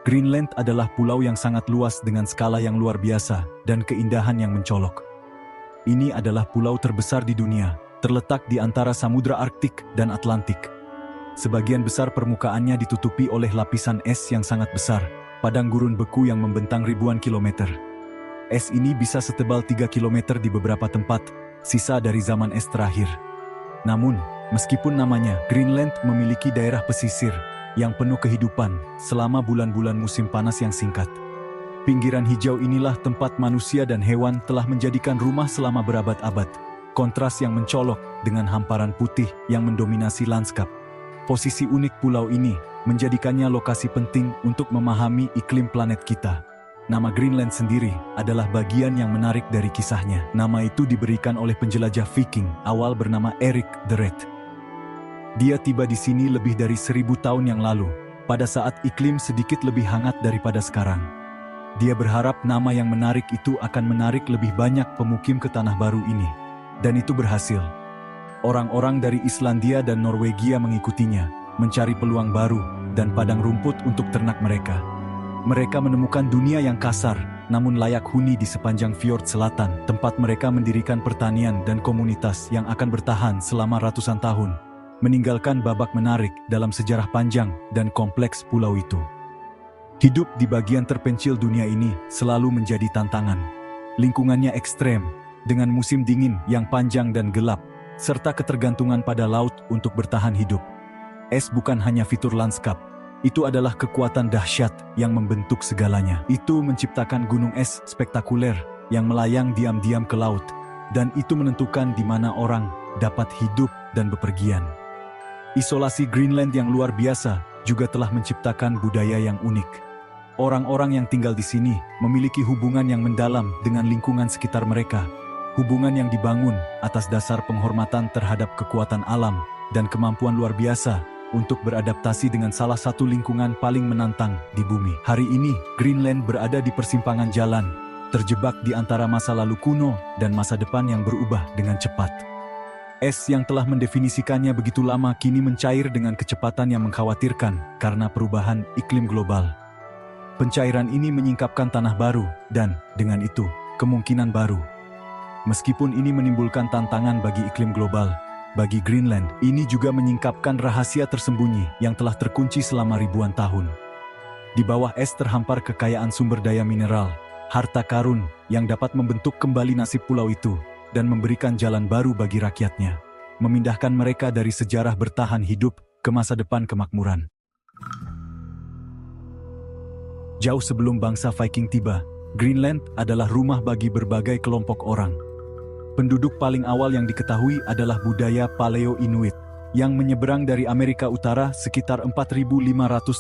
Greenland adalah pulau yang sangat luas dengan skala yang luar biasa dan keindahan yang mencolok. Ini adalah pulau terbesar di dunia, terletak di antara Samudra Arktik dan Atlantik. Sebagian besar permukaannya ditutupi oleh lapisan es yang sangat besar, padang gurun beku yang membentang ribuan kilometer. Es ini bisa setebal 3 kilometer di beberapa tempat, sisa dari zaman es terakhir. Namun, meskipun namanya Greenland memiliki daerah pesisir yang penuh kehidupan selama bulan-bulan musim panas yang singkat. Pinggiran hijau inilah tempat manusia dan hewan telah menjadikan rumah selama berabad-abad. Kontras yang mencolok dengan hamparan putih yang mendominasi lanskap. Posisi unik pulau ini menjadikannya lokasi penting untuk memahami iklim planet kita. Nama Greenland sendiri adalah bagian yang menarik dari kisahnya. Nama itu diberikan oleh penjelajah Viking awal bernama Erik the Red. Dia tiba di sini lebih dari 1000 tahun yang lalu, pada saat iklim sedikit lebih hangat daripada sekarang. Dia berharap nama yang menarik itu akan menarik lebih banyak pemukim ke tanah baru ini. Dan itu berhasil. Orang-orang dari Islandia dan Norwegia mengikutinya, mencari peluang baru dan padang rumput untuk ternak mereka. Mereka menemukan dunia yang kasar, namun layak huni di sepanjang fjord selatan, tempat mereka mendirikan pertanian dan komunitas yang akan bertahan selama ratusan tahun, meninggalkan babak menarik dalam sejarah panjang dan kompleks pulau itu. Hidup di bagian terpencil dunia ini selalu menjadi tantangan. Lingkungannya ekstrem, dengan musim dingin yang panjang dan gelap, serta ketergantungan pada laut untuk bertahan hidup. Es bukan hanya fitur lanskap, itu adalah kekuatan dahsyat yang membentuk segalanya. Itu menciptakan gunung es spektakuler yang melayang diam-diam ke laut, dan itu menentukan di mana orang dapat hidup dan bepergian. Isolasi Greenland yang luar biasa juga telah menciptakan budaya yang unik. Orang-orang yang tinggal di sini memiliki hubungan yang mendalam dengan lingkungan sekitar mereka. Hubungan yang dibangun atas dasar penghormatan terhadap kekuatan alam dan kemampuan luar biasa untuk beradaptasi dengan salah satu lingkungan paling menantang di bumi. Hari ini, Greenland berada di persimpangan jalan, terjebak di antara masa lalu kuno dan masa depan yang berubah dengan cepat. Es yang telah mendefinisikannya begitu lama kini mencair dengan kecepatan yang mengkhawatirkan karena perubahan iklim global. Pencairan ini menyingkapkan tanah baru dan, dengan itu, kemungkinan baru. Meskipun ini menimbulkan tantangan bagi iklim global, bagi Greenland, ini juga menyingkapkan rahasia tersembunyi yang telah terkunci selama ribuan tahun. Di bawah es terhampar kekayaan sumber daya mineral, harta karun yang dapat membentuk kembali nasib pulau itu, dan memberikan jalan baru bagi rakyatnya, memindahkan mereka dari sejarah bertahan hidup ke masa depan kemakmuran. Jauh sebelum bangsa Viking tiba, Greenland adalah rumah bagi berbagai kelompok orang. Penduduk paling awal yang diketahui adalah budaya Paleo-Inuit, yang menyeberang dari Amerika Utara sekitar 4.500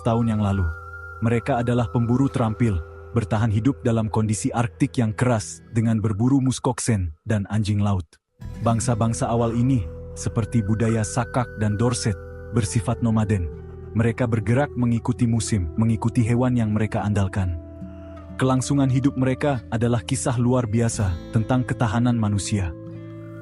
tahun yang lalu. Mereka adalah pemburu terampil, bertahan hidup dalam kondisi Arktik yang keras dengan berburu muskoksen dan anjing laut. Bangsa-bangsa awal ini, seperti budaya Sakak dan Dorset, bersifat nomaden. Mereka bergerak mengikuti musim, mengikuti hewan yang mereka andalkan. Kelangsungan hidup mereka adalah kisah luar biasa tentang ketahanan manusia.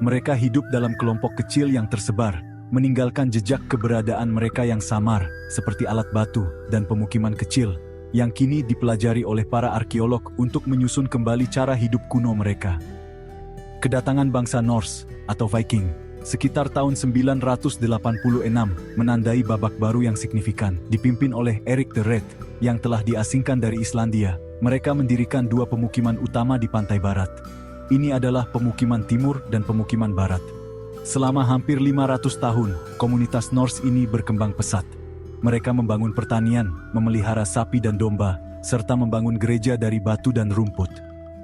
Mereka hidup dalam kelompok kecil yang tersebar, meninggalkan jejak keberadaan mereka yang samar, seperti alat batu dan pemukiman kecil, yang kini dipelajari oleh para arkeolog untuk menyusun kembali cara hidup kuno mereka. Kedatangan bangsa Norse atau Viking sekitar tahun 986 menandai babak baru yang signifikan. Dipimpin oleh Erik the Red yang telah diasingkan dari Islandia, mereka mendirikan dua pemukiman utama di pantai barat. Ini adalah pemukiman timur dan pemukiman barat. Selama hampir 500 tahun, komunitas Norse ini berkembang pesat. Mereka membangun pertanian, memelihara sapi dan domba, serta membangun gereja dari batu dan rumput.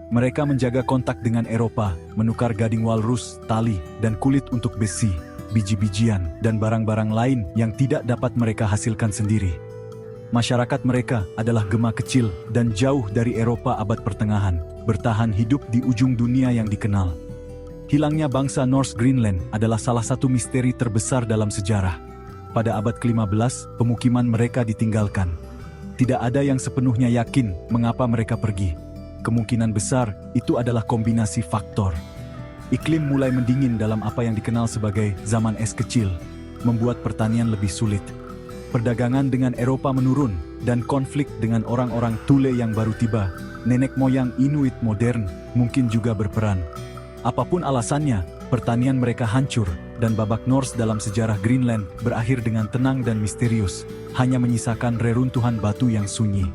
Mereka menjaga kontak dengan Eropa, menukar gading walrus, tali, dan kulit untuk besi, biji-bijian, dan barang-barang lain yang tidak dapat mereka hasilkan sendiri. Masyarakat mereka adalah gema kecil dan jauh dari Eropa abad pertengahan, bertahan hidup di ujung dunia yang dikenal. Hilangnya bangsa Norse Greenland adalah salah satu misteri terbesar dalam sejarah. Pada abad ke-15, pemukiman mereka ditinggalkan. Tidak ada yang sepenuhnya yakin mengapa mereka pergi. Kemungkinan besar itu adalah kombinasi faktor. Iklim mulai mendingin dalam apa yang dikenal sebagai zaman es kecil, membuat pertanian lebih sulit. Perdagangan dengan Eropa menurun, dan konflik dengan orang-orang Thule yang baru tiba, nenek moyang Inuit modern mungkin juga berperan. Apapun alasannya, pertanian mereka hancur, dan babak Norse dalam sejarah Greenland berakhir dengan tenang dan misterius, hanya menyisakan reruntuhan batu yang sunyi.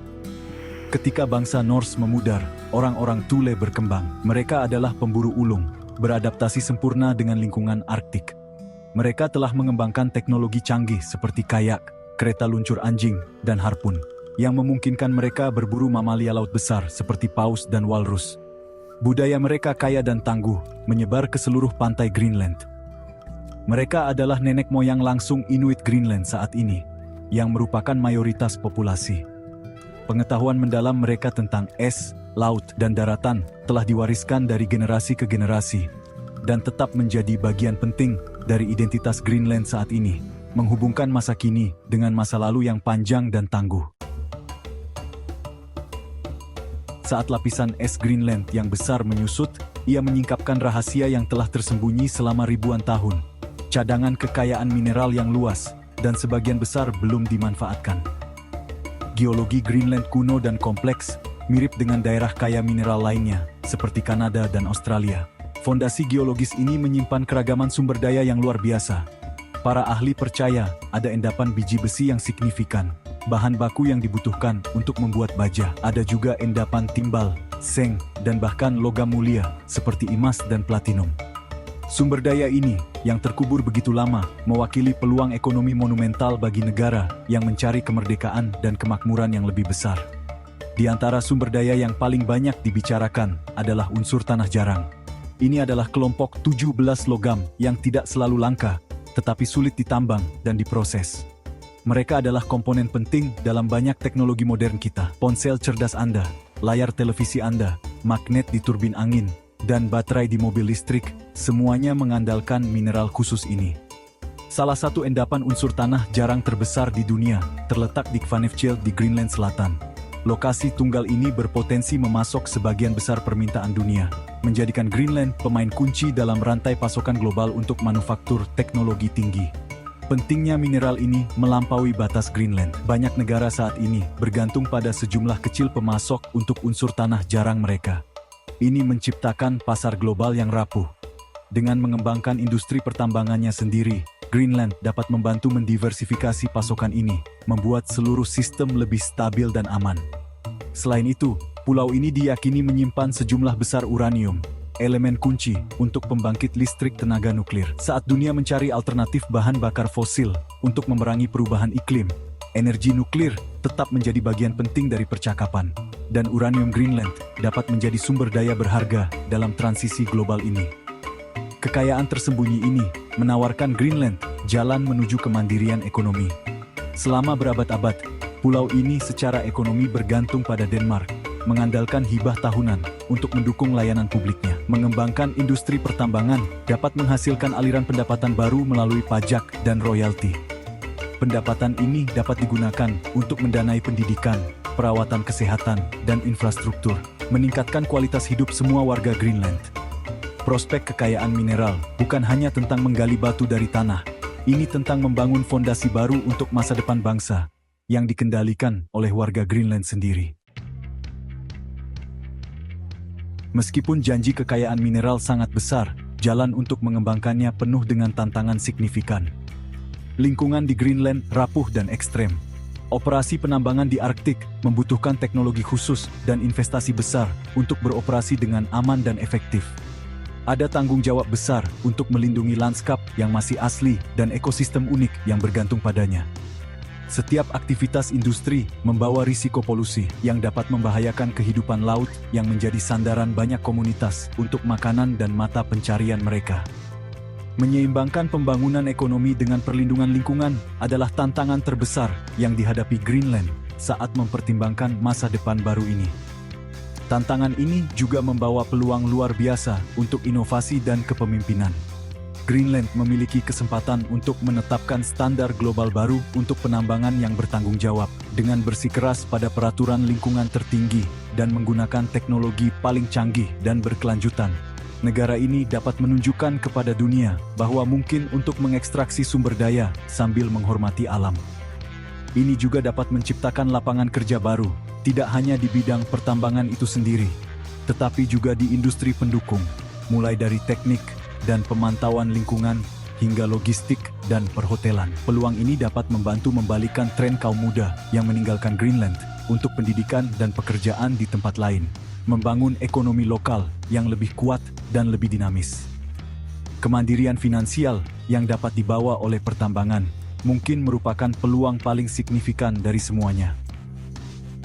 Ketika bangsa Norse memudar, orang-orang Thule berkembang. Mereka adalah pemburu ulung, beradaptasi sempurna dengan lingkungan Arktik. Mereka telah mengembangkan teknologi canggih seperti kayak, kereta luncur anjing, dan harpun, yang memungkinkan mereka berburu mamalia laut besar seperti paus dan walrus. Budaya mereka kaya dan tangguh, menyebar ke seluruh pantai Greenland. Mereka adalah nenek moyang langsung Inuit Greenland saat ini, yang merupakan mayoritas populasi. Pengetahuan mendalam mereka tentang es, laut, dan daratan telah diwariskan dari generasi ke generasi, dan tetap menjadi bagian penting dari identitas Greenland saat ini, menghubungkan masa kini dengan masa lalu yang panjang dan tangguh. Saat lapisan es Greenland yang besar menyusut, ia menyingkapkan rahasia yang telah tersembunyi selama ribuan tahun. Cadangan kekayaan mineral yang luas, dan sebagian besar belum dimanfaatkan. Geologi Greenland kuno dan kompleks, mirip dengan daerah kaya mineral lainnya, seperti Kanada dan Australia. Fondasi geologis ini menyimpan keragaman sumber daya yang luar biasa. Para ahli percaya ada endapan biji besi yang signifikan, bahan baku yang dibutuhkan untuk membuat baja. Ada juga endapan timbal, seng, dan bahkan logam mulia seperti emas dan platinum. Sumber daya ini, yang terkubur begitu lama, mewakili peluang ekonomi monumental bagi negara yang mencari kemerdekaan dan kemakmuran yang lebih besar. Di antara sumber daya yang paling banyak dibicarakan adalah unsur tanah jarang. Ini adalah kelompok 17 logam yang tidak selalu langka, tetapi sulit ditambang dan diproses. Mereka adalah komponen penting dalam banyak teknologi modern kita. Ponsel cerdas Anda, layar televisi Anda, magnet di turbin angin, dan baterai di mobil listrik, semuanya mengandalkan mineral khusus ini. Salah satu endapan unsur tanah jarang terbesar di dunia terletak di Kvanefjeld di Greenland Selatan. Lokasi tunggal ini berpotensi memasok sebagian besar permintaan dunia, menjadikan Greenland pemain kunci dalam rantai pasokan global untuk manufaktur teknologi tinggi. Pentingnya mineral ini melampaui batas Greenland. Banyak negara saat ini bergantung pada sejumlah kecil pemasok untuk unsur tanah jarang mereka. Ini menciptakan pasar global yang rapuh. Dengan mengembangkan industri pertambangannya sendiri, Greenland dapat membantu mendiversifikasi pasokan ini, membuat seluruh sistem lebih stabil dan aman. Selain itu, pulau ini diyakini menyimpan sejumlah besar uranium, elemen kunci untuk pembangkit listrik tenaga nuklir. Saat dunia mencari alternatif bahan bakar fosil untuk memerangi perubahan iklim, energi nuklir tetap menjadi bagian penting dari percakapan, dan uranium Greenland dapat menjadi sumber daya berharga dalam transisi global ini. Kekayaan tersembunyi ini menawarkan Greenland jalan menuju kemandirian ekonomi. Selama berabad-abad, pulau ini secara ekonomi bergantung pada Denmark, mengandalkan hibah tahunan untuk mendukung layanan publiknya. Mengembangkan industri pertambangan dapat menghasilkan aliran pendapatan baru melalui pajak dan royalti. Pendapatan ini dapat digunakan untuk mendanai pendidikan, perawatan kesehatan, dan infrastruktur, meningkatkan kualitas hidup semua warga Greenland. Prospek kekayaan mineral bukan hanya tentang menggali batu dari tanah, ini tentang membangun fondasi baru untuk masa depan bangsa, yang dikendalikan oleh warga Greenland sendiri. Meskipun janji kekayaan mineral sangat besar, jalan untuk mengembangkannya penuh dengan tantangan signifikan. Lingkungan di Greenland rapuh dan ekstrem. Operasi penambangan di Arktik membutuhkan teknologi khusus dan investasi besar untuk beroperasi dengan aman dan efektif. Ada tanggung jawab besar untuk melindungi lanskap yang masih asli dan ekosistem unik yang bergantung padanya. Setiap aktivitas industri membawa risiko polusi yang dapat membahayakan kehidupan laut yang menjadi sandaran banyak komunitas untuk makanan dan mata pencarian mereka. Menyeimbangkan pembangunan ekonomi dengan perlindungan lingkungan adalah tantangan terbesar yang dihadapi Greenland saat mempertimbangkan masa depan baru ini. Tantangan ini juga membawa peluang luar biasa untuk inovasi dan kepemimpinan. Greenland memiliki kesempatan untuk menetapkan standar global baru untuk penambangan yang bertanggung jawab, dengan bersikeras pada peraturan lingkungan tertinggi dan menggunakan teknologi paling canggih dan berkelanjutan. Negara ini dapat menunjukkan kepada dunia bahwa mungkin untuk mengekstraksi sumber daya sambil menghormati alam. Ini juga dapat menciptakan lapangan kerja baru, tidak hanya di bidang pertambangan itu sendiri, tetapi juga di industri pendukung, mulai dari teknik dan pemantauan lingkungan hingga logistik dan perhotelan. Peluang ini dapat membantu membalikkan tren kaum muda yang meninggalkan Greenland untuk pendidikan dan pekerjaan di tempat lain, membangun ekonomi lokal yang lebih kuat dan lebih dinamis. Kemandirian finansial yang dapat dibawa oleh pertambangan mungkin merupakan peluang paling signifikan dari semuanya.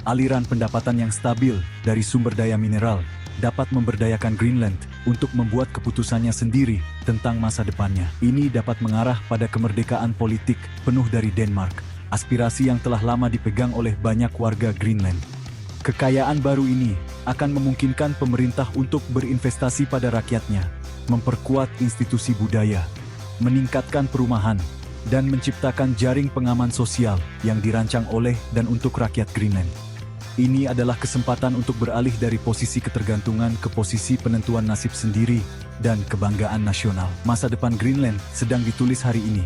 Aliran pendapatan yang stabil dari sumber daya mineral dapat memberdayakan Greenland untuk membuat keputusannya sendiri tentang masa depannya. Ini dapat mengarah pada kemerdekaan politik penuh dari Denmark, aspirasi yang telah lama dipegang oleh banyak warga Greenland. Kekayaan baru ini akan memungkinkan pemerintah untuk berinvestasi pada rakyatnya, memperkuat institusi budaya, meningkatkan perumahan, dan menciptakan jaring pengaman sosial yang dirancang oleh dan untuk rakyat Greenland. Ini adalah kesempatan untuk beralih dari posisi ketergantungan ke posisi penentuan nasib sendiri dan kebanggaan nasional. Masa depan Greenland sedang ditulis hari ini.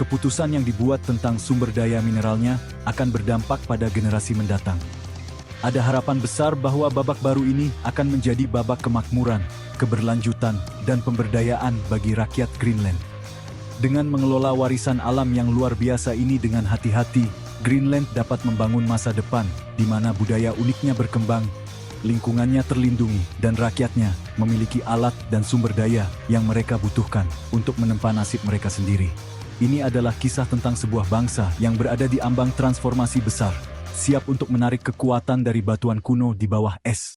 Keputusan yang dibuat tentang sumber daya mineralnya akan berdampak pada generasi mendatang. Ada harapan besar bahwa babak baru ini akan menjadi babak kemakmuran, keberlanjutan, dan pemberdayaan bagi rakyat Greenland. Dengan mengelola warisan alam yang luar biasa ini dengan hati-hati, Greenland dapat membangun masa depan di mana budaya uniknya berkembang, lingkungannya terlindungi, dan rakyatnya memiliki alat dan sumber daya yang mereka butuhkan untuk menempa nasib mereka sendiri. Ini adalah kisah tentang sebuah bangsa yang berada di ambang transformasi besar, siap untuk menarik kekuatan dari batuan kuno di bawah es.